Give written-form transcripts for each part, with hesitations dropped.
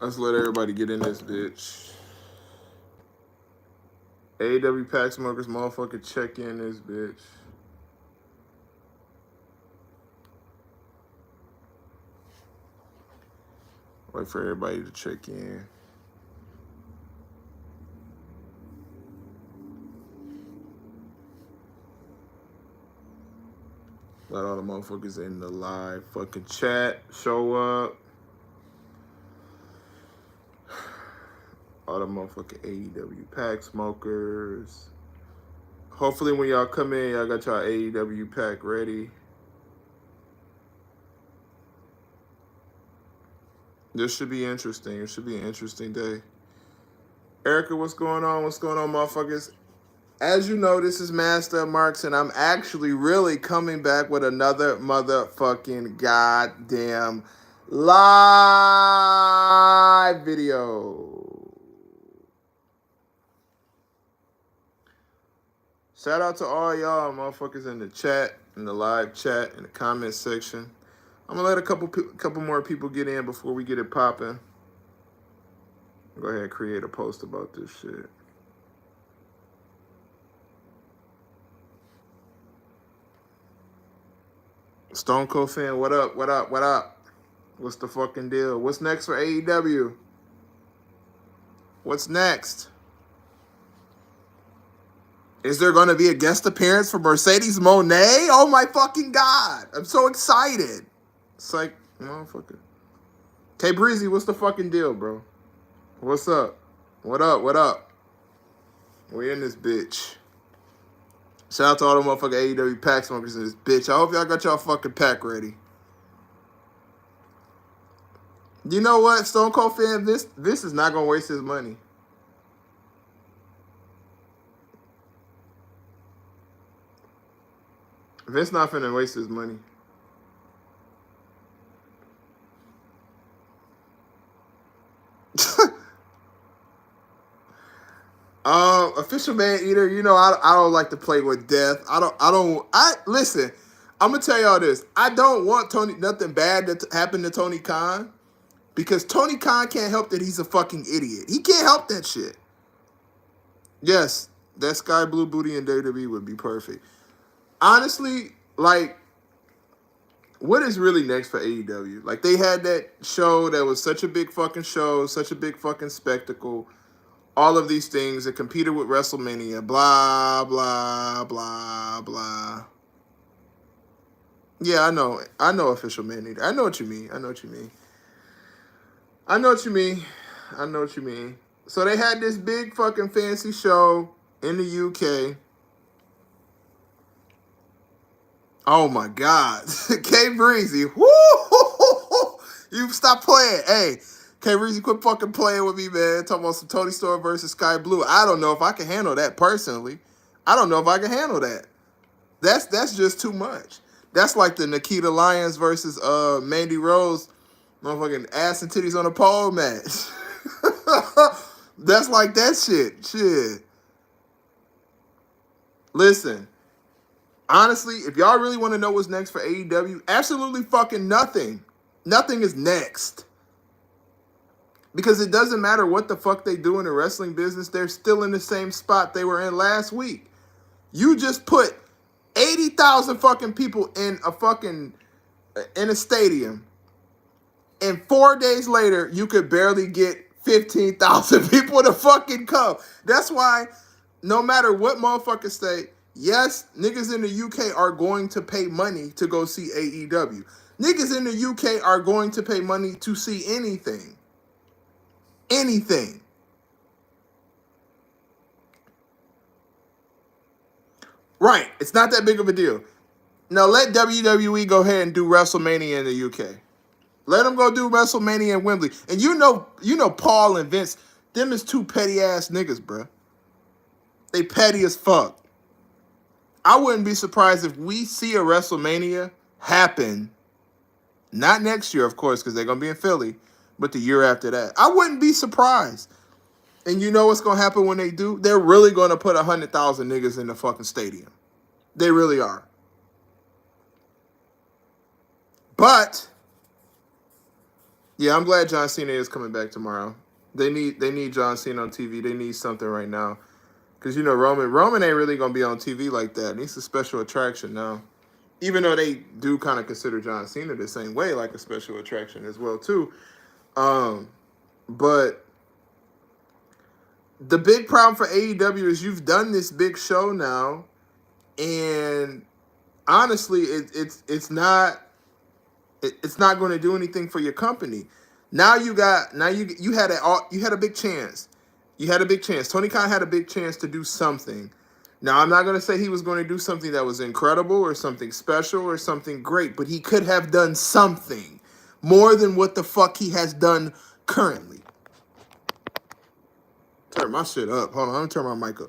Let's let everybody get in this bitch. AEW Pack Smokers, motherfucker, check in this bitch. Wait for everybody to check in. Let all the motherfuckers in the live fucking chat show up. All the motherfucking AEW Pack Smokers. Hopefully when y'all come in, y'all got y'all AEW pack ready. This should be interesting. It should be an interesting day. Erica, what's going on? What's going on, motherfuckers? As you know, this is Master Marks, and I'm actually really coming back with another motherfucking goddamn live video. Shout out to all y'all motherfuckers in the chat, in the live chat, in the comment section. I'm gonna let a couple more people get in before we get it popping. Go ahead and create a post about this shit. Stone Cold fan, what up, what up, what up? What's the fucking deal? What's next for AEW? What's next? Is there going to be a guest appearance for Mercedes Moné? Oh my fucking God. I'm so excited. It's like, motherfucker. K Breezy, what's the fucking deal, bro? What's up? What up, what up? We in this bitch. Shout out to all the motherfucking AEW pack smokers in this bitch. I hope y'all got y'all fucking pack ready. You know what, Stone Cold fan? This is not going to waste his money. Vince not finna waste his money. Official man eater, you know I don't like to play with death. Listen, I'm gonna tell y'all this. I don't want nothing bad to happen to Tony Khan, because Tony Khan can't help that he's a fucking idiot. He can't help that shit. Yes, that sky blue booty in WWE would be perfect. Honestly, like, what is really next for AEW? Like, they had that show that was such a big fucking show, such a big fucking spectacle. All of these things that competed with WrestleMania. Blah, blah, blah, blah. Yeah, I know. I know, official man eater. I know what you mean. I know what you mean. I know what you mean. I know what you mean. So they had this big fucking fancy show in the UK. Oh my God. K Breezy. Woo! You stop playing. Hey, K Breezy, quit fucking playing with me, man. Talking about some Tony Storm versus Sky Blue. I don't know if I can handle that personally. I don't know if I can handle that. That's just too much. That's like the Nikita Lyons versus Mandy Rose motherfucking ass and titties on a pole match. That's like that shit. Shit. Listen. Honestly, if y'all really want to know what's next for AEW, absolutely fucking nothing. Nothing is next. Because it doesn't matter what the fuck they do in the wrestling business, they're still in the same spot they were in last week. You just put 80,000 fucking people in a stadium, and 4 days later, you could barely get 15,000 people to fucking come. That's why, no matter what motherfuckers say, yes, niggas in the UK are going to pay money to go see AEW. Niggas in the UK are going to pay money to see anything. Anything. Right. It's not that big of a deal. Now let WWE go ahead and do WrestleMania in the UK. Let them go do WrestleMania in Wembley. And you know Paul and Vince, them is two petty ass niggas, bruh. They petty as fuck. I wouldn't be surprised if we see a WrestleMania happen, not next year, of course, because they're going to be in Philly, but the year after that. I wouldn't be surprised. And you know what's going to happen when they do? They're really going to put 100,000 niggas in the fucking stadium. They really are. But Yeah, I'm glad John Cena is coming back tomorrow. They need John Cena on TV. They need something right now. Because, you know, Roman ain't really going to be on TV like that. He's a special attraction now. Even though they do kind of consider John Cena the same way, like a special attraction as well, too. But the big problem for AEW is you've done this big show now, and honestly, it's not going to do anything for your company. Now you had a big chance. You had a big chance. Tony Khan had a big chance to do something. Now I'm not going to say he was going to do something that was incredible or something special or something great, but he could have done something more than what the fuck he has done currently. Turn my shit up. Hold on, let me turn my mic up.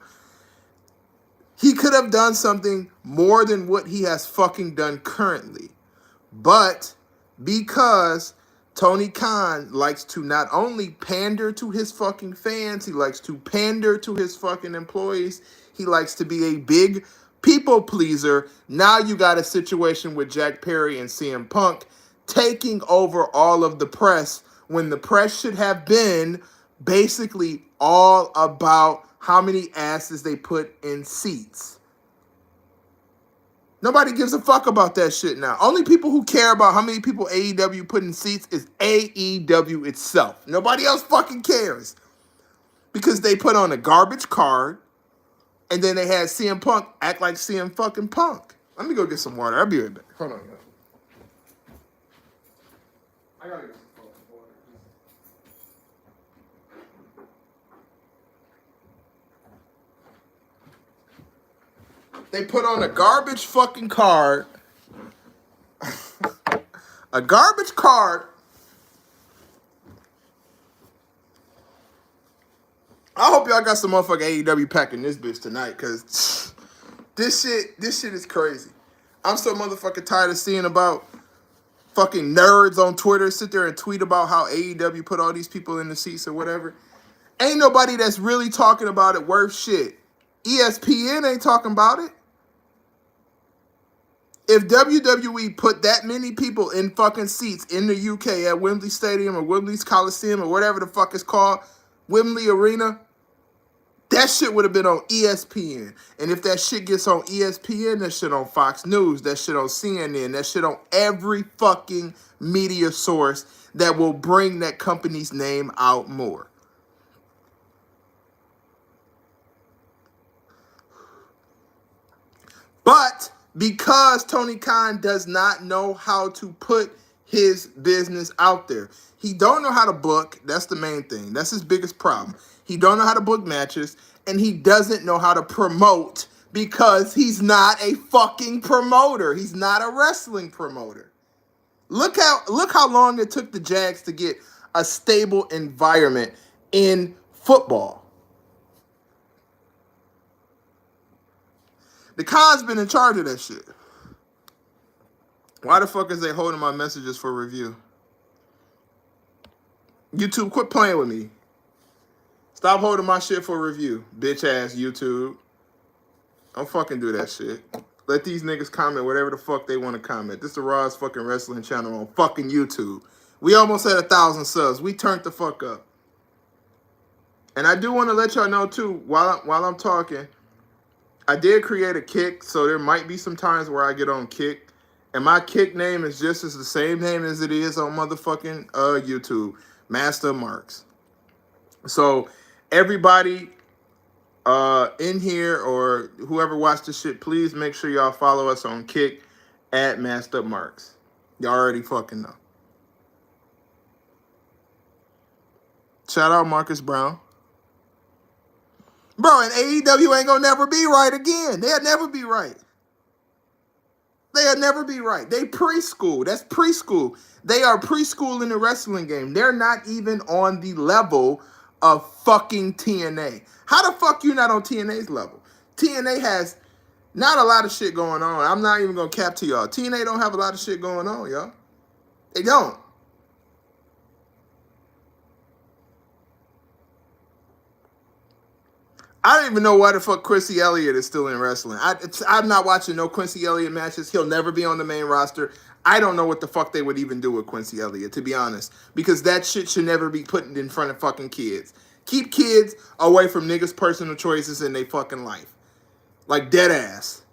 He could have done something more than what he has fucking done currently. But because Tony Khan likes to not only pander to his fucking fans, he likes to pander to his fucking employees, he likes to be a big people pleaser. Now you got a situation with Jack Perry and CM Punk taking over all of the press when the press should have been basically all about how many asses they put in seats. Nobody gives a fuck about that shit now. Only people who care about how many people AEW put in seats is AEW itself. Nobody else fucking cares. Because they put on a garbage card, and then they had CM Punk act like CM fucking Punk. Let me go get some water. I'll be right back. Hold on, guys. I gotta get some fucking water. They put on a garbage fucking card. A garbage card. I hope y'all got some motherfucking AEW packing this bitch tonight, because this shit is crazy. I'm so motherfucking tired of seeing about fucking nerds on Twitter sit there and tweet about how AEW put all these people in the seats or whatever. Ain't nobody that's really talking about it worth shit. ESPN ain't talking about it. If WWE put that many people in fucking seats in the UK at Wembley Stadium or Wembley's Coliseum or whatever the fuck it's called, Wembley Arena, that shit would have been on ESPN. And if that shit gets on ESPN, that shit on Fox News, that shit on CNN, that shit on every fucking media source that will bring that company's name out more. But because Tony Khan does not know how to put his business out there, he don't know how to book. That's the main thing. That's his biggest problem. He don't know how to book matches, and he doesn't know how to promote because he's not a fucking promoter. He's not a wrestling promoter. Look how long it took the Jags to get a stable environment in football. The Khan's been in charge of that shit. Why the fuck is they holding my messages for review? YouTube, quit playing with me. Stop holding my shit for review, bitch ass YouTube. Don't fucking do that shit. Let these niggas comment whatever the fuck they want to comment. This is the Raw's fucking wrestling channel on fucking YouTube. We almost had 1,000 subs. We turned the fuck up. And I do want to let y'all know too, while I'm talking, I did create a Kick, so there might be some times where I get on Kick. And my Kick name is just as the same name as it is on motherfucking YouTube. Master Marks. So everybody in here or whoever watched this shit, please make sure y'all follow us on Kick at Master Marks. Y'all already fucking know. Shout out Marcus Brown. Bro, and AEW ain't gonna never be right again. They'll never be right. They'll never be right. They preschool. That's preschool. They are preschool in the wrestling game. They're not even on the level of fucking TNA. How the fuck you not on TNA's level? TNA has not a lot of shit going on. I'm not even gonna cap to y'all. TNA don't have a lot of shit going on, y'all. They don't. I don't even know why the fuck Quincy Elliott is still in wrestling. I'm not watching no Quincy Elliott matches. He'll never be on the main roster. I don't know what the fuck they would even do with Quincy Elliott, to be honest. Because that shit should never be put in front of fucking kids. Keep kids away from niggas' personal choices in their fucking life. Like, dead ass.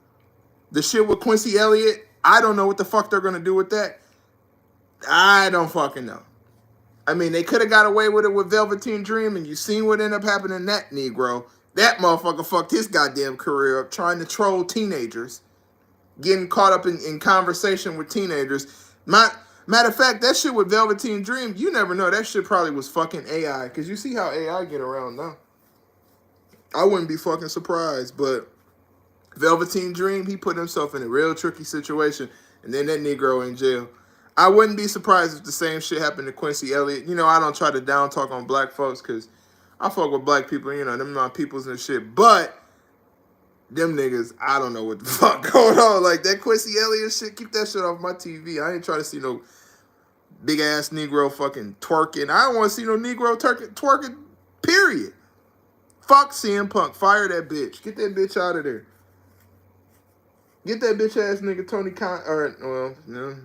The shit with Quincy Elliott, I don't know what the fuck they're going to do with that. I don't fucking know. I mean, they could have got away with it with Velveteen Dream, and you seen what ended up happening to that Negro. That motherfucker fucked his goddamn career up trying to troll teenagers, getting caught up in conversation with teenagers. Matter of fact, that shit with Velveteen Dream, you never know. That shit probably was fucking AI, because you see how AI get around now. I wouldn't be fucking surprised, but Velveteen Dream, he put himself in a real tricky situation, and then that Negro in jail. I wouldn't be surprised if the same shit happened to Quincy Elliott. You know, I don't try to down talk on black folks, because I fuck with black people, you know, them my peoples and shit. But them niggas, I don't know what the fuck going on. Like, that Quincy Elliott shit, keep that shit off my TV. I ain't trying to see no big-ass Negro fucking twerking. I don't want to see no Negro twerking, period. Fuck CM Punk. Fire that bitch. Get that bitch out of there. Get that bitch-ass nigga Tony Khan, or, well, no.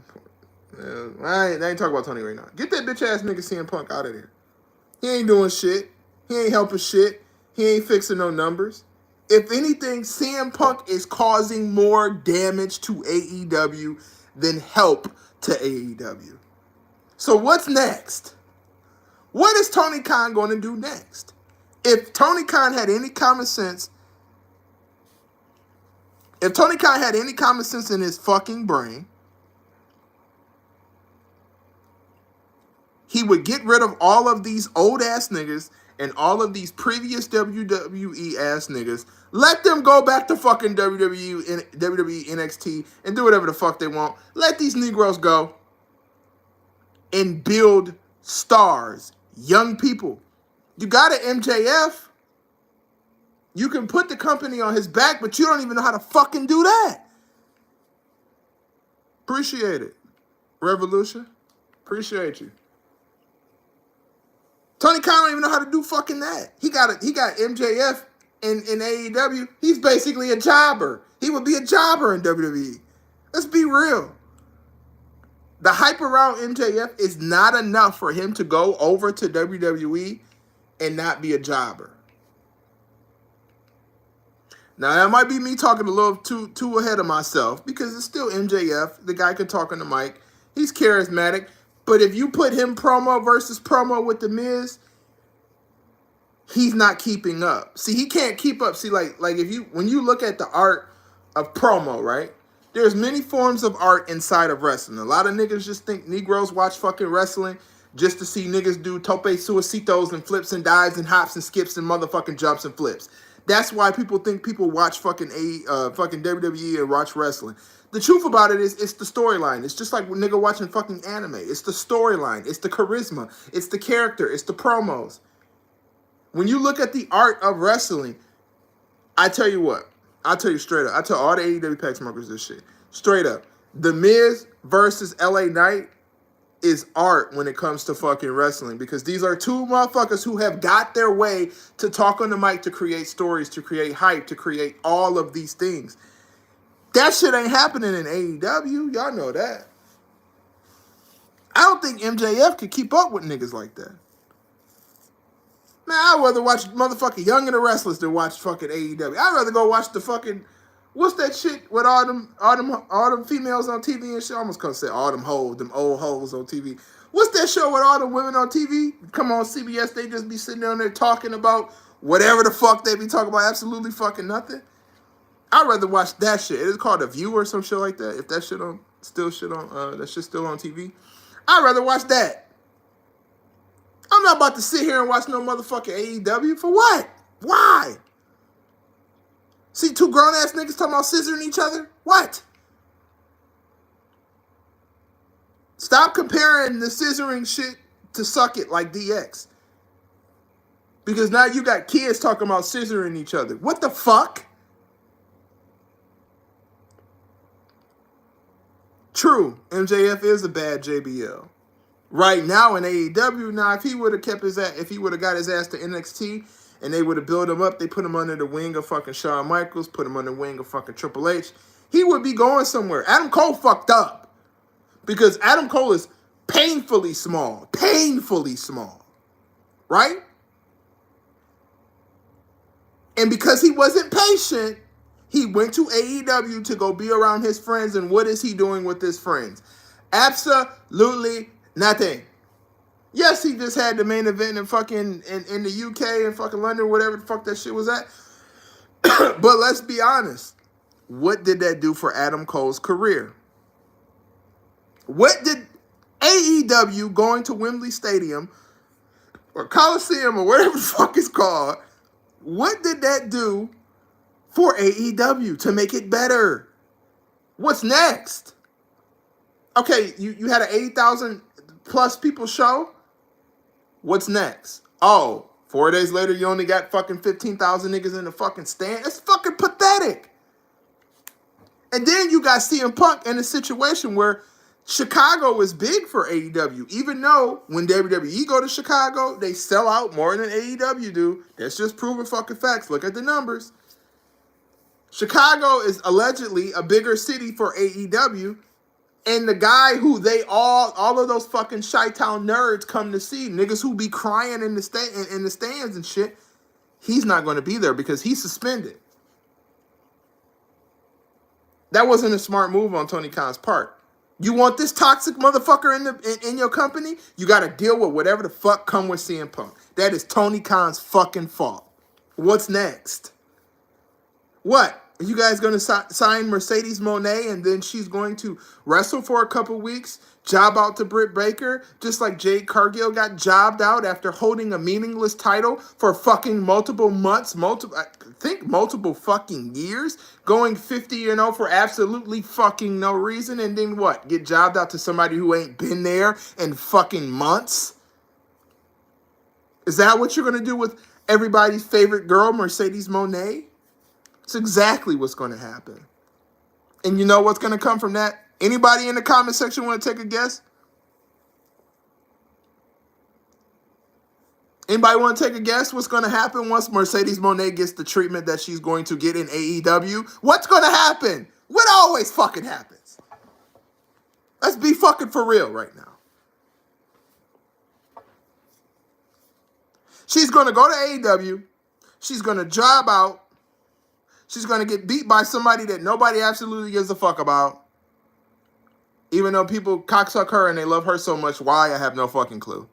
I ain't talking about Tony right now. Get that bitch-ass nigga CM Punk out of there. He ain't doing shit. He ain't helping shit. He ain't fixing no numbers. If anything, CM Punk is causing more damage to AEW than help to AEW. So what's next? What is Tony Khan going to do next? If Tony Khan had any common sense, in his fucking brain, he would get rid of all of these old-ass niggas and all of these previous WWE-ass niggas. Let them go back to fucking WWE NXT and do whatever the fuck they want. Let these Negroes go and build stars, young people. You got an MJF. You can put the company on his back, but you don't even know how to fucking do that. Appreciate it. Revolution. Appreciate you. Tony Khan don't even know how to do fucking that. He got MJF in AEW. He's basically a jobber. He would be a jobber in WWE. Let's be real. The hype around MJF is not enough for him to go over to WWE and not be a jobber. Now, that might be me talking a little too ahead of myself, because it's still MJF. The guy can talk on the mic. He's charismatic. But if you put him promo versus promo with The Miz, he's not keeping up. See, he can't keep up. See, like when you look at the art of promo, right? There's many forms of art inside of wrestling. A lot of niggas just think Negroes watch fucking wrestling just to see niggas do tope suicitos and flips and dives and hops and skips and motherfucking jumps and flips. That's why people think people watch fucking WWE and watch wrestling. The truth about it is, it's the storyline. It's just like nigga watching fucking anime. It's the storyline. It's the charisma. It's the character. It's the promos. When you look at the art of wrestling, I tell you what. I'll tell you straight up. I tell all the AEW pack smokers this shit. Straight up. The Miz versus LA Knight is art when it comes to fucking wrestling, because these are two motherfuckers who have got their way to talk on the mic, to create stories, to create hype, to create all of these things. That shit ain't happening in AEW. Y'all know that. I don't think MJF could keep up with niggas like that. Man, I'd rather watch motherfucking Young and the Restless than watch fucking AEW. I'd rather go watch the fucking, what's that shit with all them females on TV and shit? I almost gonna say all them hoes, them old hoes on TV. What's that show with all the women on TV? Come on, CBS, they just be sitting down there talking about whatever the fuck they be talking about, absolutely fucking nothing. I'd rather watch that shit. It's called The View or some shit like that. If that shit that shit's still on TV. I'd rather watch that. I'm not about to sit here and watch no motherfucking AEW. For what? Why? See two grown-ass niggas talking about scissoring each other? What? Stop comparing the scissoring shit to Suck It like DX. Because now you got kids talking about scissoring each other. What the fuck? True, MJF is a bad JBL. Right now in AEW, now if he would have got his ass to NXT and they would have built him up. They put him under the wing of fucking Shawn Michaels, put him under the wing of fucking Triple H. He would be going somewhere. Adam Cole fucked up because Adam Cole is painfully small, right? And because he wasn't patient, he went to AEW to go be around his friends. And what is he doing with his friends? Absolutely nothing. Yes, he just had the main event in fucking in the UK and fucking London, whatever the fuck that shit was at. But let's be honest. What did that do for Adam Cole's career? What did AEW going to Wembley Stadium or Coliseum or whatever the fuck it's called, what did that do for AEW to make it better? What's next? Okay, you had an 80,000 plus people show. What's next? Oh, 4 days later, you only got fucking 15,000 niggas in the fucking stand. It's fucking pathetic. And then you got CM Punk in a situation where Chicago is big for AEW, even though when WWE go to Chicago, they sell out more than AEW do. That's just proven fucking facts. Look at the numbers. Chicago is allegedly a bigger city for AEW, and the guy who they all of those fucking Chi-Town nerds come to see, niggas who be crying in the stands and shit, he's not going to be there because he's suspended. That wasn't a smart move on Tony Khan's part. You want this toxic motherfucker in your company? You got to deal with whatever the fuck come with CM Punk. That is Tony Khan's fucking fault. What's next? What? Are you guys going to sign Mercedes Moné and then she's going to wrestle for a couple weeks, job out to Britt Baker, just like Jade Cargill got jobbed out after holding a meaningless title for fucking multiple months, multiple fucking years, going 50-0 for absolutely fucking no reason, and then what? Get jobbed out to somebody who ain't been there in fucking months? Is that what you're going to do with everybody's favorite girl, Mercedes Moné? It's exactly what's going to happen. And you know what's going to come from that? Anybody in the comment section want to take a guess? Anybody want to take a guess what's going to happen once Mercedes Moné gets the treatment that she's going to get in AEW? What's going to happen? What always fucking happens? Let's be fucking for real right now. She's going to go to AEW. She's going to job out. She's going to get beat by somebody that nobody absolutely gives a fuck about. Even though people cocksuck her and they love her so much. Why? I have no fucking clue.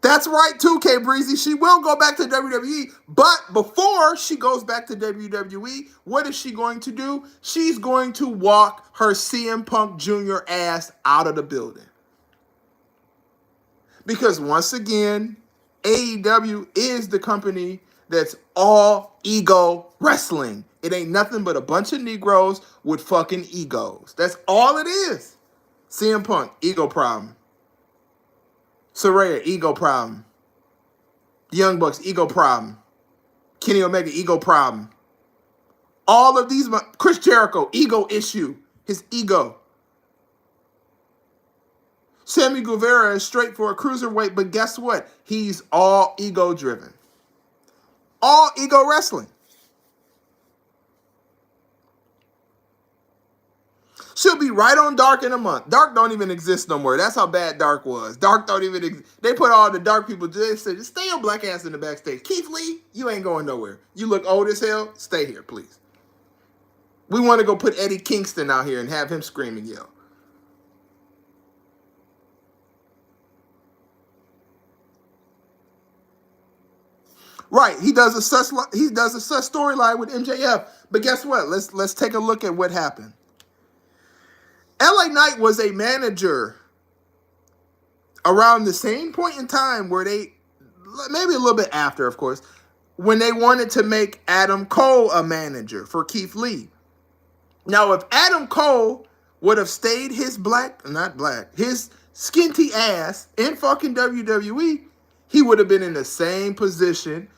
That's right too, K Breezy. She will go back to WWE. But before she goes back to WWE, what is she going to do? She's going to walk her CM Punk Jr. ass out of the building. Because once again, AEW is the company that's all ego wrestling. It ain't nothing but a bunch of Negroes with fucking egos. That's all it is. CM Punk, ego problem. Saraya, ego problem. The Young Bucks, ego problem. Kenny Omega, ego problem. All of these, Chris Jericho, ego issue. His ego. Sammy Guevara is straight for a cruiserweight, but guess what? He's all ego driven. All ego wrestling. She'll be right on Dark in a month. Dark don't even exist no more. That's how bad Dark was. Dark don't even exist. They put all the Dark people, they said, just stay your black ass in the backstage. Keith Lee, you ain't going nowhere. You look old as hell. Stay here, please. We want to go put Eddie Kingston out here and have him scream and yell. Right, he does a sus storyline with MJF. But guess what? Let's take a look at what happened. LA Knight was a manager around the same point in time where they, maybe a little bit after, of course, when they wanted to make Adam Cole a manager for Keith Lee. Now, if Adam Cole would have stayed his his skinty ass in fucking WWE, he would have been in the same position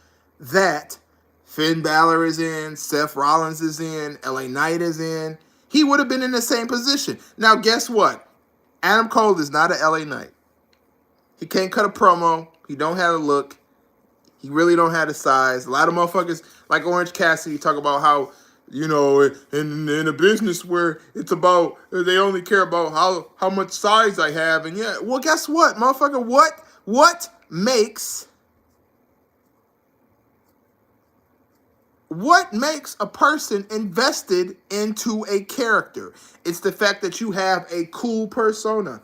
that Finn Balor is in, Seth Rollins is in, LA Knight is in. He would have been in the same position. Now, guess what? Adam Cole is not an LA Knight. He can't cut a promo. He don't have a look. He really don't have the size. A lot of motherfuckers like Orange Cassidy talk about how, you know, in a business where it's about, they only care about how much size I have. And yeah, well, guess what, motherfucker? What makes a person invested into a character? It's the fact that you have a cool persona.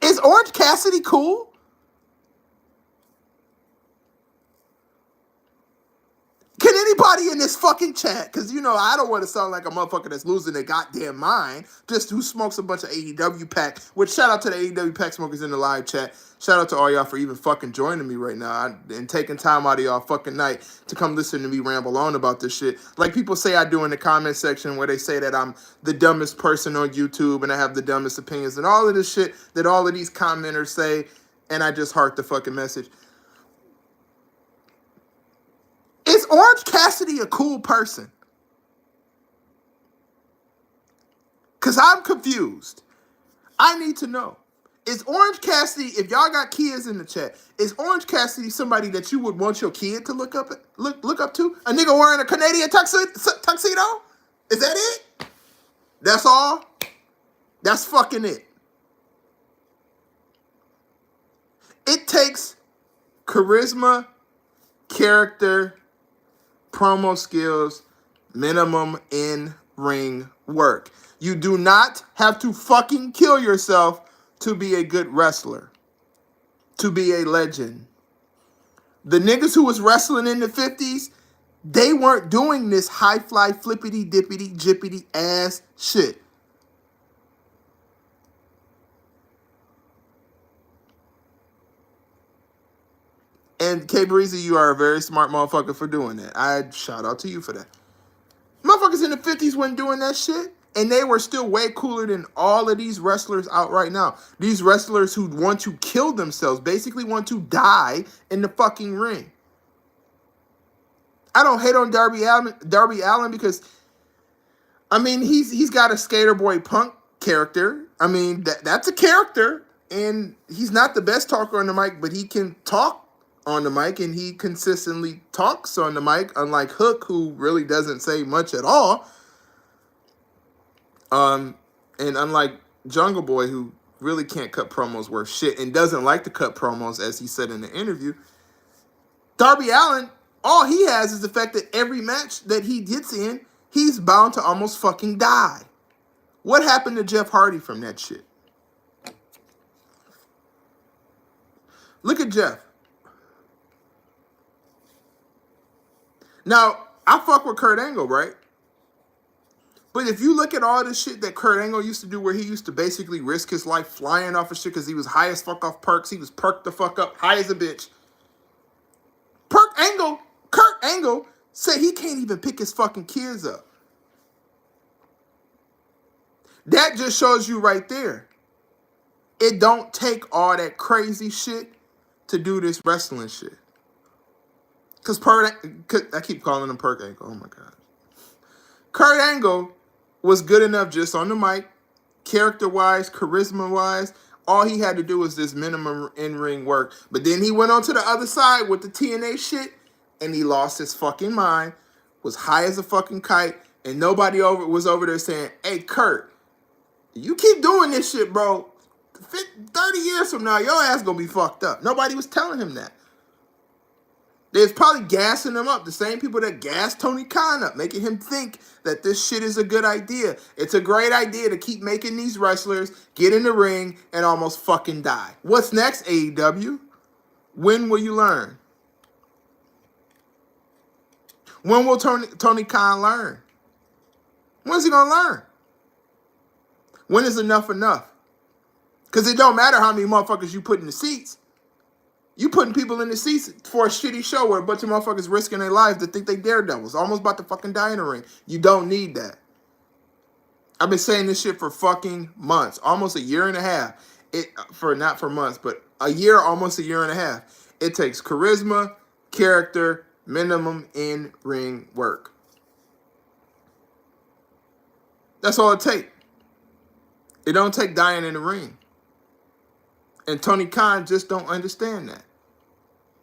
Is Orange Cassidy cool? Can anybody in this fucking chat, because, you know, I don't want to sound like a motherfucker that's losing their goddamn mind, just who smokes a bunch of AEW pack, which shout out to the AEW pack smokers in the live chat. Shout out to all y'all for even fucking joining me right now and taking time out of y'all fucking night to come listen to me ramble on about this shit. Like people say I do in the comment section where they say that I'm the dumbest person on YouTube and I have the dumbest opinions and all of this shit that all of these commenters say, and I just heart the fucking message. Is Orange Cassidy a cool person? Because I'm confused. I need to know. Is Orange Cassidy, if y'all got kids in the chat, is Orange Cassidy somebody that you would want your kid to look up to? A nigga wearing a Canadian tuxedo? Is that it? That's all? That's fucking it. It takes charisma, character, promo skills, minimum in-ring work. You do not have to fucking kill yourself to be a good wrestler, to be a legend. The niggas who was wrestling in the 50s, they weren't doing this high-fly, flippity-dippity, jippity ass shit. And K Breezy, you are a very smart motherfucker for doing that. I shout out to you for that. Motherfuckers in the 50s weren't doing that shit. And they were still way cooler than all of these wrestlers out right now. These wrestlers who want to kill themselves, basically want to die in the fucking ring. I don't hate on Darby Allin because, I mean, he's got a Skater Boy Punk character. I mean, that's a character. And he's not the best talker on the mic, but he can talk on the mic, and he consistently talks on the mic, unlike Hook, who really doesn't say much at all. And unlike Jungle Boy, who really can't cut promos worth shit and doesn't like to cut promos, as he said in the interview, Darby Allin, all he has is the fact that every match that he gets in, he's bound to almost fucking die. What happened to Jeff Hardy from that shit? Look at Jeff. Now, I fuck with Kurt Angle, right? But if you look at all the shit that Kurt Angle used to do, where he used to basically risk his life flying off of shit because he was high as fuck off perks. He was perked the fuck up, high as a bitch. Kurt Angle said he can't even pick his fucking kids up. That just shows you right there. It don't take all that crazy shit to do this wrestling shit. Because I keep calling him Perk Angle. Oh my God. Kurt Angle was good enough just on the mic, character-wise, charisma-wise. All he had to do was this minimum in-ring work. But then he went on to the other side with the TNA shit, and he lost his fucking mind, was high as a fucking kite, and nobody was over there saying, hey, Kurt, you keep doing this shit, bro. 30 years from now, your ass gonna be fucked up. Nobody was telling him that. They're probably gassing him up. The same people that gassed Tony Khan up, making him think that this shit is a good idea. It's a great idea to keep making these wrestlers get in the ring and almost fucking die. What's next, AEW? When will you learn? When will Tony Khan learn? When's he gonna learn? When is enough enough? Because it don't matter how many motherfuckers you put in the seats. You putting people in the seats for a shitty show where a bunch of motherfuckers risking their lives to think they daredevils, almost about to fucking die in the ring. You don't need that. I've been saying this shit for fucking months, almost a year and a half. Not for months, but a year, almost a year and a half. It takes charisma, character, minimum in-ring work. That's all it takes. It don't take dying in the ring. And Tony Khan just don't understand that.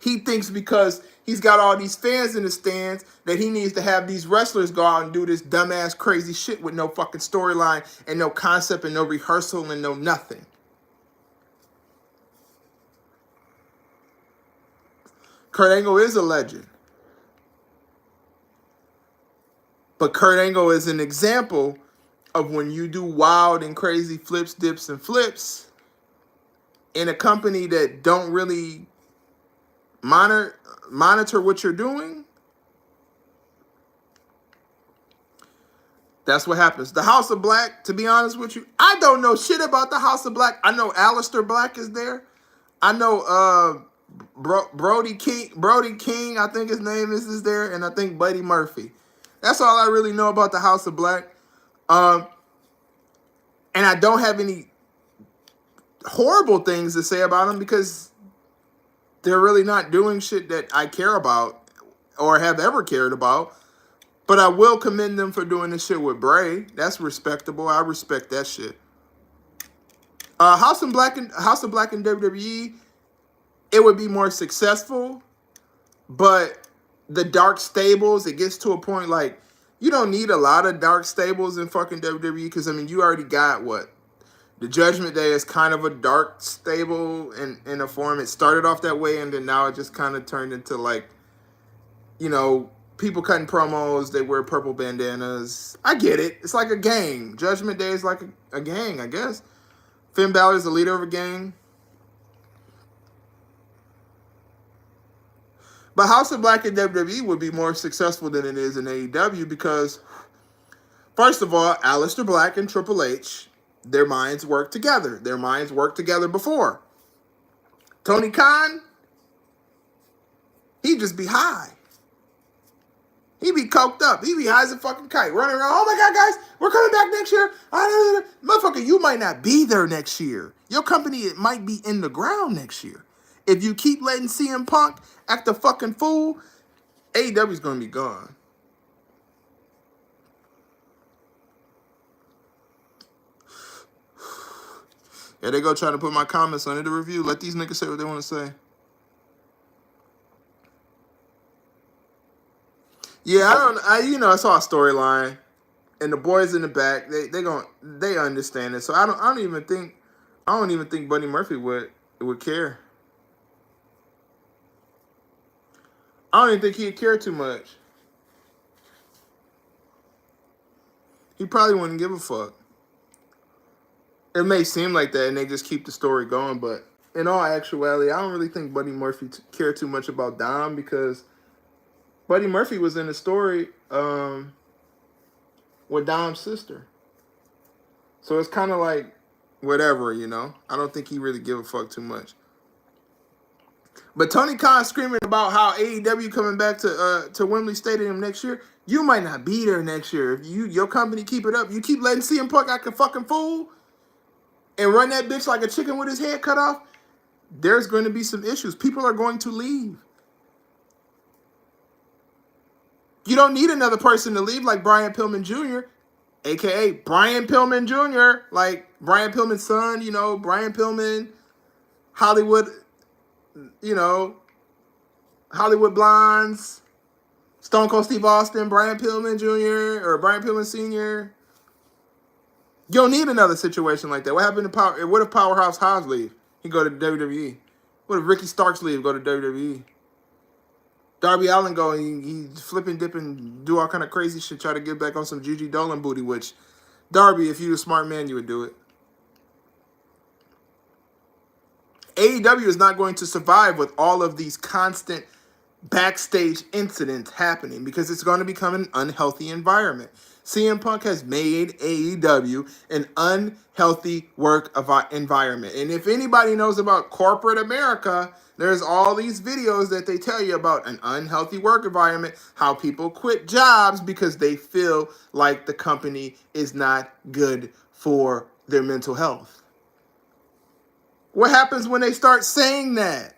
He thinks because he's got all these fans in the stands that he needs to have these wrestlers go out and do this dumbass crazy shit with no fucking storyline and no concept and no rehearsal and no nothing. Kurt Angle is a legend. But Kurt Angle is an example of when you do wild and crazy flips, dips, and flips in a company that don't really monitor what you're doing. That's what happens. The House of Black, to be honest with you, I don't know shit about the House of Black. I know Aleister Black is there. I know Brody King, I think his name is there, and I think Buddy Murphy. That's all I really know about the House of Black. And I don't have any horrible things to say about them because they're really not doing shit that I care about or have ever cared about. But I will commend them for doing this shit with Bray. That's respectable. I respect that shit. House of Black and WWE, it would be more successful, but the dark stables, it gets to a point like you don't need a lot of dark stables in fucking WWE because I mean you already got what? The Judgment Day is kind of a dark stable in a form. It started off that way and then now it just kind of turned into like, you know, people cutting promos, they wear purple bandanas. I get it. It's like a gang. Judgment Day is like a gang, I guess. Finn Balor is the leader of a gang. But House of Black and WWE would be more successful than it is in AEW because, first of all, Aleister Black and Triple H, their minds work together. Their minds worked together before. Tony Khan, he'd just be high. He be coked up. He be high as a fucking kite, running around. Oh my God, guys, we're coming back next year. Motherfucker, you might not be there next year. Your company, it might be in the ground next year. If you keep letting CM Punk act a fucking fool, AEW's going to be gone. Yeah, they go trying to put my comments under the review. Let these niggas say what they want to say. Yeah, I saw a storyline, and the boys in the back, they understand it. So I don't even think Buddy Murphy would care. I don't even think he'd care too much. He probably wouldn't give a fuck. It may seem like that, and they just keep the story going, but in all actuality, I don't really think Buddy Murphy cared too much about Dom because Buddy Murphy was in the story with Dom's sister. So it's kind of like whatever, you know. I don't think he really give a fuck too much. But Tony Khan screaming about how AEW coming back to Wembley Stadium next year. You might not be there next year. If your company keep it up, you keep letting CM Punk act a fucking fool and run that bitch like a chicken with his head cut off, there's going to be some issues. People are going to leave. You don't need another person to leave like Brian Pillman Jr., a.k.a. Brian Pillman Jr., like Brian Pillman's son, you know, Brian Pillman, Hollywood, you know, Hollywood Blondes, Stone Cold Steve Austin, Brian Pillman Jr., or Brian Pillman Sr. You don't need another situation like that. What happened to what if Powerhouse Hobbs leave? He go to WWE. What if Ricky Starks leave? Go to WWE. Darby Allin go and he flip and dip and do all kind of crazy shit, try to get back on some Gigi Dolan booty, which Darby, if you were a smart man, you would do it. AEW is not going to survive with all of these constant backstage incidents happening because it's going to become an unhealthy environment. CM Punk has made AEW an unhealthy work environment. And if anybody knows about corporate America, there's all these videos that they tell you about an unhealthy work environment, how people quit jobs because they feel like the company is not good for their mental health. What happens when they start saying that?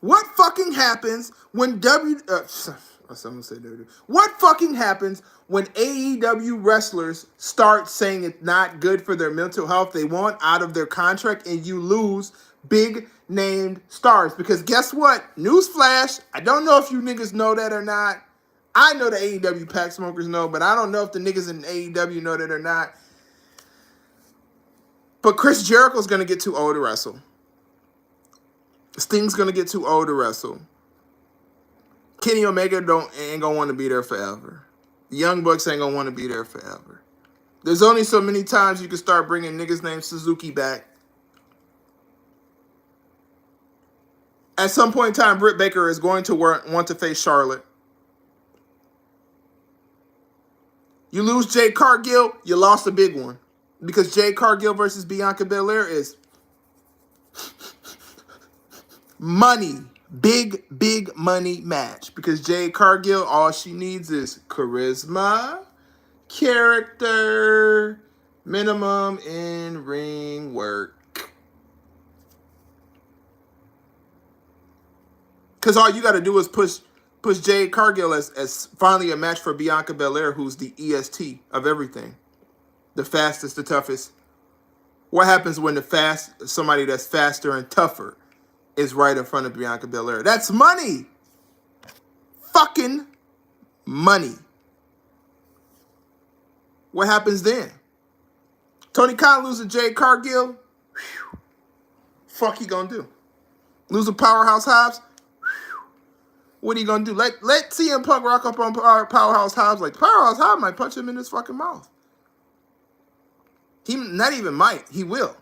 What fucking happens when Or someone said they do. What fucking happens when AEW wrestlers start saying it's not good for their mental health? They want out of their contract and you lose big named stars. Because guess what? Newsflash, I don't know if you niggas know that or not. I know the AEW pack smokers know, but I don't know if the niggas in AEW know that or not. But Chris Jericho's going to get too old to wrestle. Sting's going to get too old to wrestle. Kenny Omega ain't going to want to be there forever. The Young Bucks ain't going to want to be there forever. There's only so many times you can start bringing niggas named Suzuki back. At some point in time, Britt Baker is going to want to face Charlotte. You lose Jade Cargill, you lost a big one. Because Jade Cargill versus Bianca Belair is money. Big, big money match. Because Jade Cargill, all she needs is charisma, character, minimum in-ring work. Because all you got to do is push Jade Cargill as finally a match for Bianca Belair, who's the EST of everything. The fastest, the toughest. What happens when somebody that's faster and tougher is right in front of Bianca Belair? That's money. Fucking money. What happens then? Tony Khan losing Jade Cargill? Whew. Fuck he gonna do? Losing Powerhouse Hobbs? What are you gonna do? Let CM Punk rock up on Powerhouse Hobbs. Like, Powerhouse Hobbs might punch him in his fucking mouth. He not even might. He will.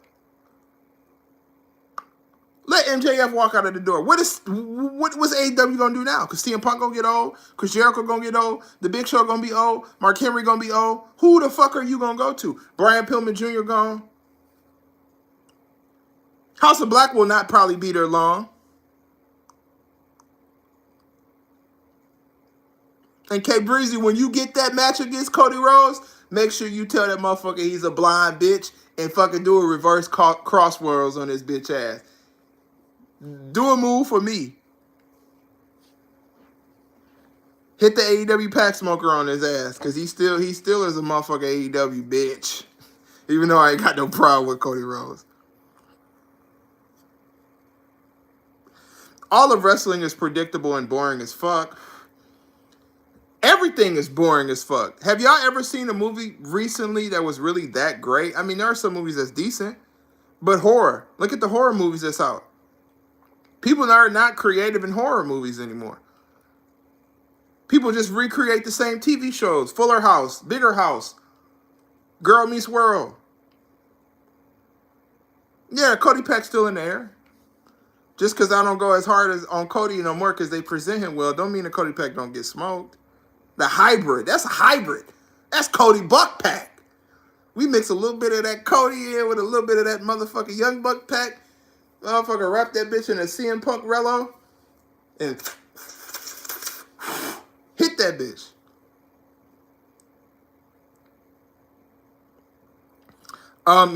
Let MJF walk out of the door. What's AEW gonna do now? Because CM Punk gonna get old. Chris Jericho gonna get old. The Big Show gonna be old. Mark Henry gonna be old. Who the fuck are you gonna go to? Brian Pillman Jr. gone. House of Black will not probably be there long. And K Breezy, when you get that match against Cody Rhodes, make sure you tell that motherfucker he's a blind bitch and fucking do a reverse crosswords on his bitch ass. Do a move for me. Hit the AEW pack smoker on his ass, because he still is a motherfucking AEW bitch. Even though I ain't got no problem with Cody Rhodes. All of wrestling is predictable and boring as fuck. Everything is boring as fuck. Have y'all ever seen a movie recently that was really that great? I mean, there are some movies that's decent, but horror. Look at the horror movies that's out. People are not creative in horror movies anymore. People just recreate the same TV shows. Fuller House, Bigger House, Girl Meets World. Yeah, Cody Pack's still in there. Just because I don't go as hard as on Cody no more because they present him well, don't mean that Cody Pack don't get smoked. The hybrid. That's a hybrid. That's Cody Buck Pack. We mix a little bit of that Cody in with a little bit of that motherfucking Young Buck Pack. Motherfucker wrap that bitch in a CM Punk Rello and hit that bitch.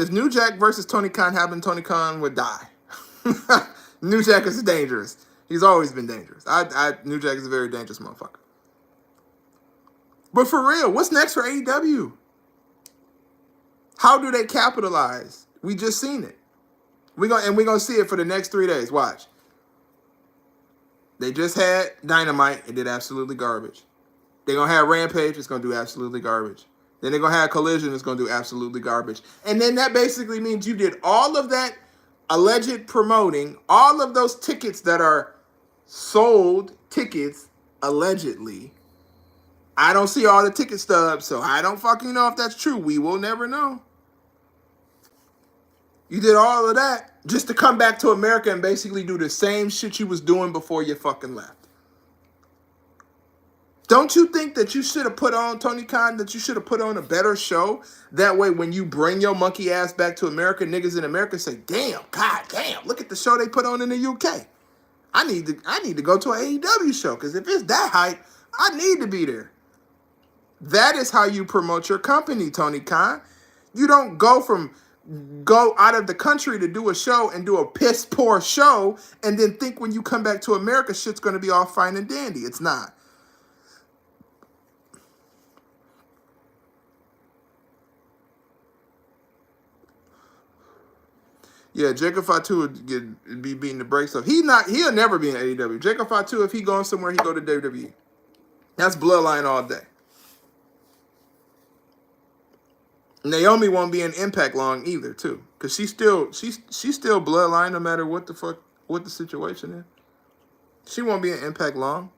If New Jack versus Tony Khan happened, Tony Khan would die. New Jack is dangerous. He's always been dangerous. New Jack is a very dangerous motherfucker. But for real, what's next for AEW? How do they capitalize? We just seen it. We're gonna see it for the next 3 days. Watch. They just had Dynamite. It did absolutely garbage. They're gonna have Rampage. It's gonna do absolutely garbage. Then they're gonna have Collision. It's gonna do absolutely garbage. And then that basically means you did all of that alleged promoting, all of those tickets that are sold tickets allegedly. I don't see all the ticket stubs, so I don't fucking know if that's true. We will never know. You did all of that just to come back to America and basically do the same shit you was doing before you fucking left. Don't you think that you should have put on, Tony Khan, that you should have put on a better show? That way when you bring your monkey ass back to America, niggas in America say, damn, god damn, look at the show they put on in the UK. I need to go to an AEW show, because if it's that hype, I need to be there. That is how you promote your company, Tony Khan. You don't go out of the country to do a show and do a piss poor show and then think when you come back to America, shit's going to be all fine and dandy. It's not. Yeah, Jacob Fatu would be beating the brakes off. He'll never be in AEW. Jacob Fatu, if he going somewhere, he go to WWE. That's bloodline all day. Naomi won't be in Impact long either, too, because she's still bloodline no matter what the situation is. She won't be in Impact long.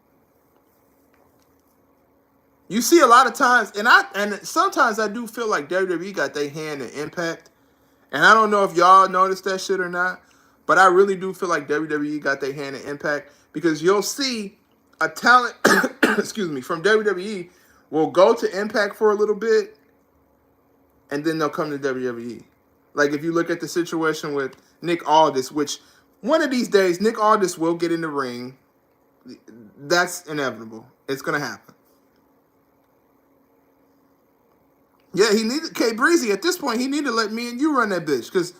You see a lot of times, and sometimes I do feel like WWE got their hand in Impact, and I don't know if y'all noticed that shit or not, but I really do feel like WWE got their hand in Impact because you'll see a talent, excuse me, from WWE will go to Impact for a little bit, and then they'll come to WWE. Like if you look at the situation with Nick Aldis, which one of these days Nick Aldis will get in the ring. That's inevitable. It's gonna happen. Yeah, he needed K Breezy at this point. He needed to let me and you run that bitch. Because,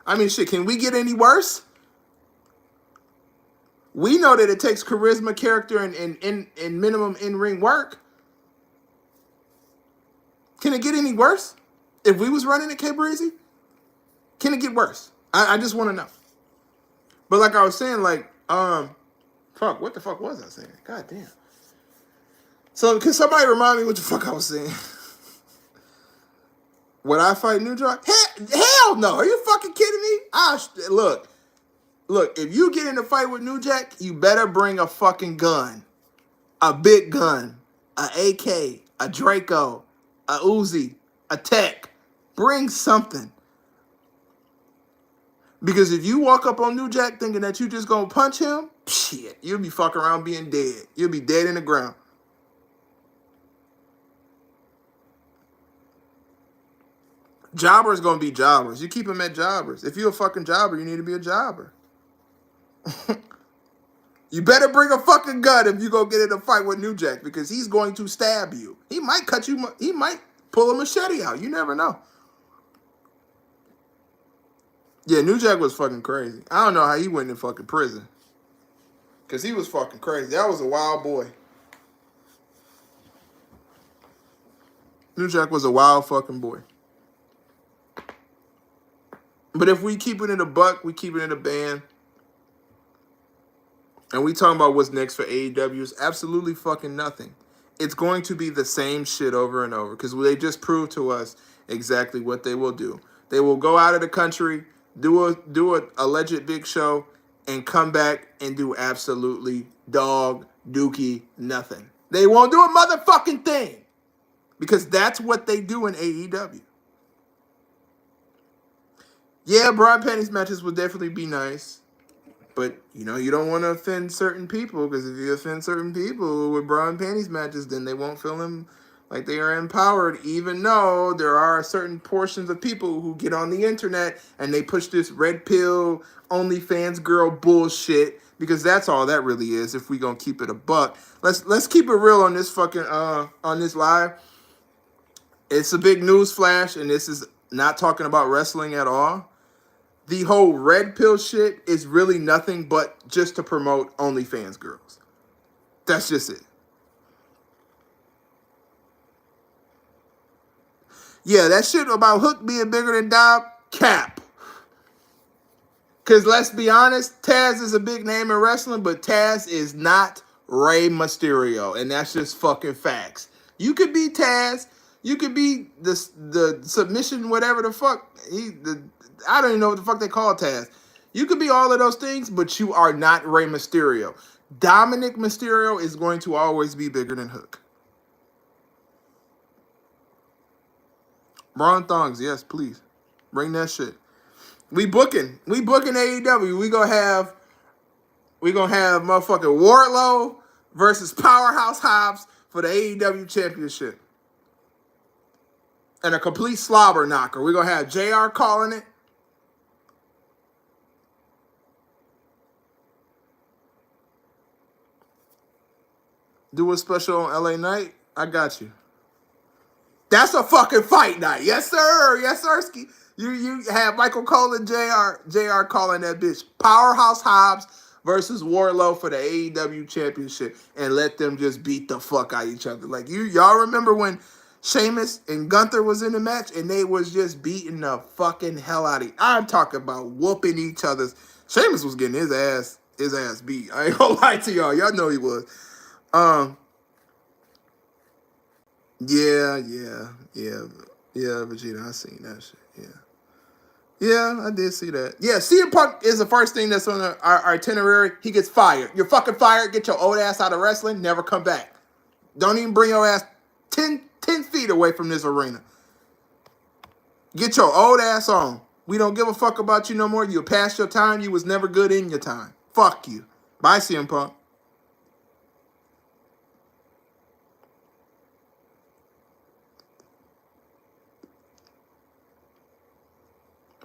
I mean, shit, can we get any worse? We know that it takes charisma, character, and minimum in-ring work. Can it get any worse? If we was running at K Breezy? Can it get worse? I just want to know. But like I was saying, like, fuck, what the fuck was I saying? God damn. So, can somebody remind me what the fuck I was saying? Would I fight New Jack? Hell no. Are you fucking kidding me? Look, if you get in a fight with New Jack, you better bring a fucking gun. A big gun. A AK. A Draco. A Uzi. A Tech. Bring something. Because if you walk up on New Jack thinking that you just gonna punch him, shit, you'll be fucking around being dead. You'll be dead in the ground. Jobbers gonna be jobbers. You keep them at jobbers. If you're a fucking jobber, you need to be a jobber. You better bring a fucking gun if you go get in a fight with New Jack because he's going to stab you. He might cut you. He might pull a machete out. You never know. Yeah, New Jack was fucking crazy. I don't know how he went in fucking prison. Because he was fucking crazy. That was a wild boy. New Jack was a wild fucking boy. But if we keep it in a buck, we keep it in a band, and we talking about what's next for AEW, is absolutely fucking nothing. It's going to be the same shit over and over because they just proved to us exactly what they will do. They will go out of the country, do a alleged big show, and come back and do absolutely dog dookie nothing. They won't do a motherfucking thing because that's what they do in AEW. Yeah, bra and panties matches would definitely be nice. But, you know, you don't want to offend certain people because if you offend certain people with bra and panties matches, then they won't feel them like they are empowered, even though there are certain portions of people who get on the internet and they push this red pill, OnlyFans girl bullshit because that's all that really is if we going to keep it a buck. Let's keep it real on this fucking, on this live. It's a big news flash and this is not talking about wrestling at all. The whole red pill shit is really nothing but just to promote OnlyFans girls. That's just it. Yeah, that shit about Hook being bigger than Dom, cap. Because let's be honest, Taz is a big name in wrestling, but Taz is not Rey Mysterio. And that's just fucking facts. You could be Taz. You could be the submission, whatever the fuck. I don't even know what the fuck they call Taz. You could be all of those things, but you are not Rey Mysterio. Dominic Mysterio is going to always be bigger than Hook. Braun thongs, yes, please. Bring that shit. We booking AEW. We gonna have motherfucking Wardlow versus Powerhouse Hobbs for the AEW Championship. And a complete slobber knocker. We're gonna have JR calling it. Do a special on LA Night. I got you. That's a fucking fight night. Yes, sir. Yes, sirski. You have Michael Cole and JR calling that bitch. Powerhouse Hobbs versus Wardlow for the AEW Championship. And let them just beat the fuck out of each other. Like, y'all remember when Sheamus and Gunther was in the match, and they was just beating the fucking hell out of each. I'm talking about whooping each other's. Sheamus was getting his ass beat. I ain't gonna lie to y'all. Y'all know he was. Yeah, Vegeta, I seen that shit. Yeah, I did see that. Yeah, CM Punk is the first thing that's on our itinerary. He gets fired. You're fucking fired. Get your old ass out of wrestling. Never come back. Don't even bring your ass 10 feet away from this arena. Get your old ass on. We don't give a fuck about you no more. You past your time. You was never good in your time. Fuck you. Bye, CM Punk.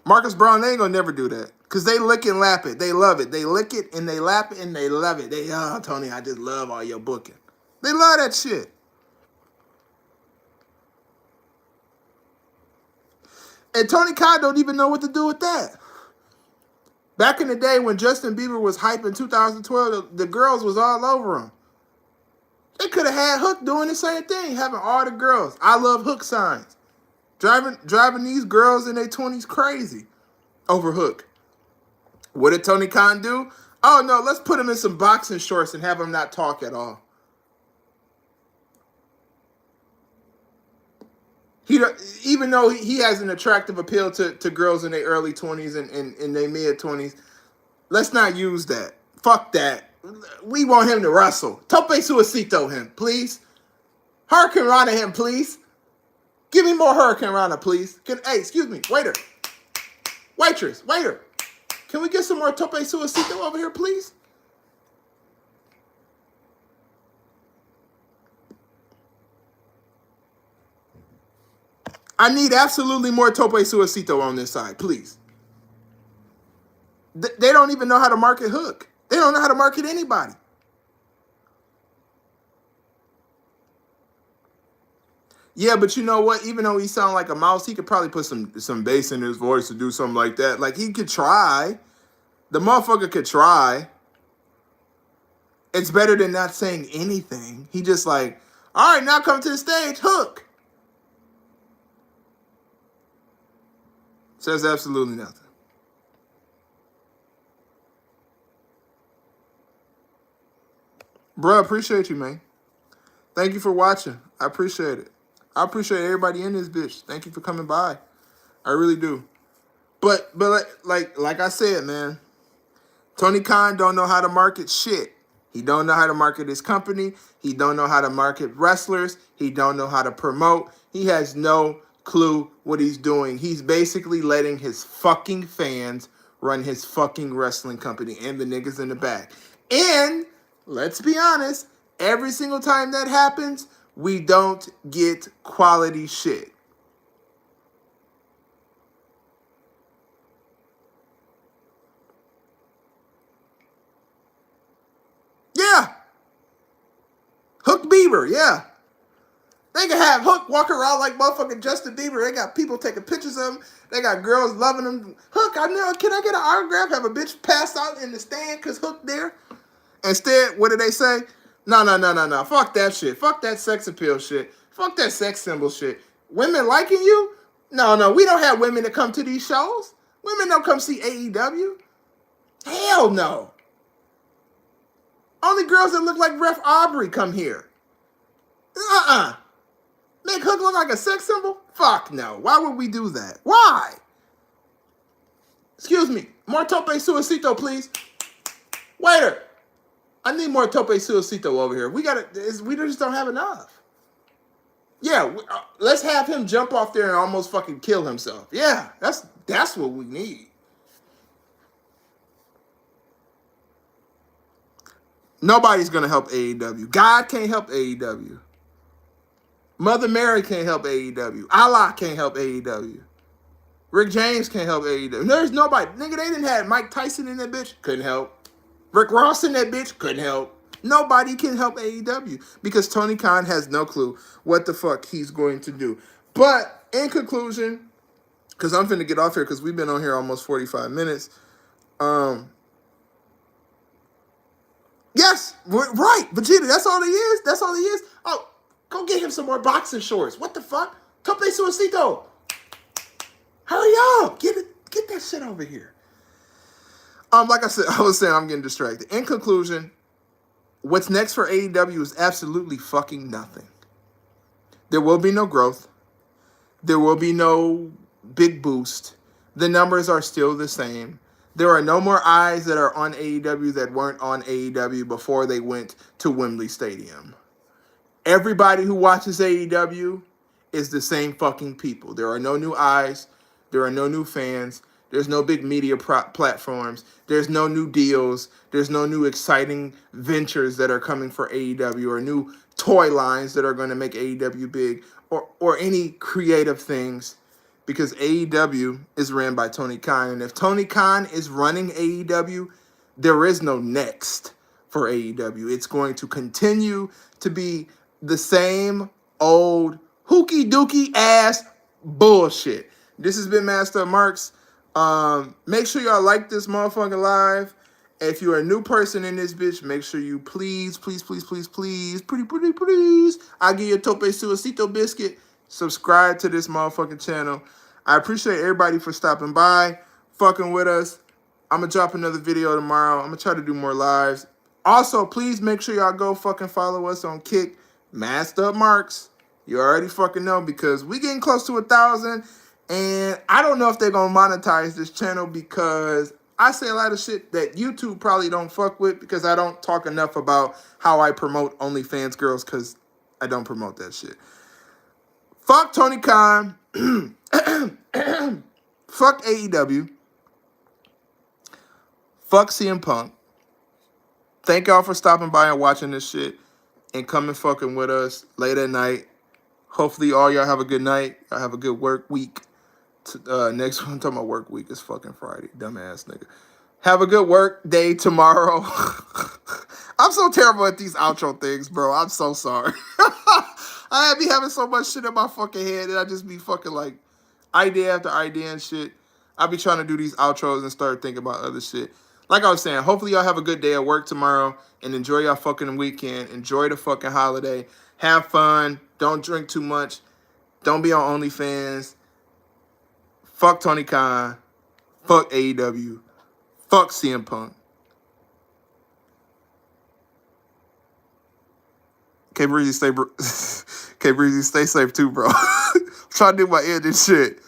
Marcus Brown, they ain't gonna never do that. Because they lick and lap it. They love it. They lick it and they lap it and they love it. Tony, I just love all your booking. They love that shit. And Tony Khan don't even know what to do with that. Back in the day when Justin Bieber was hype in 2012, the girls was all over him. They could have had Hook doing the same thing, having all the girls. I love Hook signs. Driving these girls in their 20s crazy over Hook. What did Tony Khan do? Oh, no, let's put him in some boxing shorts and have him not talk at all. Even though he has an attractive appeal to girls in their early 20s and their mid-20s, let's not use that. Fuck that. We want him to wrestle. Tope Suicito him, please. Hurricane Rana him, please. Give me more Hurricane Rana, please. Hey, excuse me, waiter. Waitress, waiter. Can we get some more Tope Suicito over here, please? I need absolutely more Tope Suicito on this side, please. They don't even know how to market Hook. They don't know how to market anybody. Yeah, but you know what? Even though he sounds like a mouse, he could probably put some bass in his voice to do something like that. Like, he could try. The motherfucker could try. It's better than not saying anything. He just like, all right, now come to the stage, Hook. Says absolutely nothing. Bro, appreciate you, man. Thank you for watching. I appreciate it. I appreciate everybody in this bitch. Thank you for coming by. I really do. But like I said, man, Tony Khan don't know how to market shit. He don't know how to market his company. He don't know how to market wrestlers. He don't know how to promote. He has no clue what he's doing. He's basically letting his fucking fans run his fucking wrestling company and the niggas in the back. And let's be honest, every single time that happens, we don't get quality shit. Yeah. Hook Bieber, yeah. They can have Hook walk around like motherfucking Justin Bieber. They got people taking pictures of him. They got girls loving him. Hook, I know. Can I get an autograph? Have a bitch pass out in the stand because Hook there? Instead, what do they say? No. Fuck that shit. Fuck that sex appeal shit. Fuck that sex symbol shit. Women liking you? No. We don't have women that come to these shows. Women don't come see AEW. Hell no. Only girls that look like Ref Aubrey come here. Make Hook look like a sex symbol? Fuck no. Why would we do that? Why? Excuse me. More Tope Suicito, please. Waiter. I need more Tope Suicito over here. We just don't have enough. Yeah, let's have him jump off there and almost fucking kill himself. Yeah, that's what we need. Nobody's going to help AEW. God can't help AEW. Mother Mary can't help AEW. Allah can't help AEW. Rick James can't help AEW. There's nobody. Nigga, they didn't have Mike Tyson in that bitch. Couldn't help. Rick Ross in that bitch. Couldn't help. Nobody can help AEW because Tony Khan has no clue what the fuck he's going to do. But in conclusion, because I'm finna get off here because we've been on here almost 45 minutes. Yes, right. Vegeta, that's all he is. That's all he is. Oh, Go get him some more boxing shorts. What the fuck? Tope Suicito. Hurry up. Get that shit over here. Like I said, I was saying I'm getting distracted. In conclusion, what's next for AEW is absolutely fucking nothing. There will be no growth. There will be no big boost. The numbers are still the same. There are no more eyes that are on AEW that weren't on AEW before they went to Wembley Stadium. Everybody who watches AEW is the same fucking people. There are no new eyes. There are no new fans. There's no big media platforms. There's no new deals. There's no new exciting ventures that are coming for AEW or new toy lines that are going to make AEW big or any creative things, because AEW is ran by Tony Khan. And if Tony Khan is running AEW, there is no next for AEW. It's going to continue to be the same old hooky dookie ass bullshit. This has been Master Marks. Make sure y'all like this motherfucking live. If you're a new person in this bitch, make sure you please, I'll give you a Tope Suicito biscuit. Subscribe to this motherfucking channel. I appreciate everybody for stopping by, fucking with us. I'm going to drop another video tomorrow. I'm going to try to do more lives. Also, please make sure y'all go fucking follow us on Kick, Master Marks. You already fucking know, because we getting close to 1,000. And I don't know if they're going to monetize this channel, because I say a lot of shit that YouTube probably don't fuck with, because I don't talk enough about how I promote OnlyFans girls, because I don't promote that shit. Fuck Tony Khan. Fuck AEW. Fuck CM Punk. Thank y'all for stopping by and watching this shit and coming fucking with us late at night. Hopefully all y'all have a good night. Y'all have a good work week. Next one, I'm talking about work week, is fucking Friday. Dumbass nigga. Have a good work day tomorrow. I'm so terrible at these outro things, bro. I'm so sorry. I be having so much shit in my fucking head and I just be fucking like idea after idea and shit. I be trying to do these outros and start thinking about other shit. Like I was saying, hopefully y'all have a good day at work tomorrow and enjoy y'all fucking weekend. Enjoy the fucking holiday. Have fun. Don't drink too much. Don't be on OnlyFans. Fuck Tony Khan. Fuck AEW. Fuck CM Punk. K Breezy, stay safe too, bro. I'm trying to do my end and shit.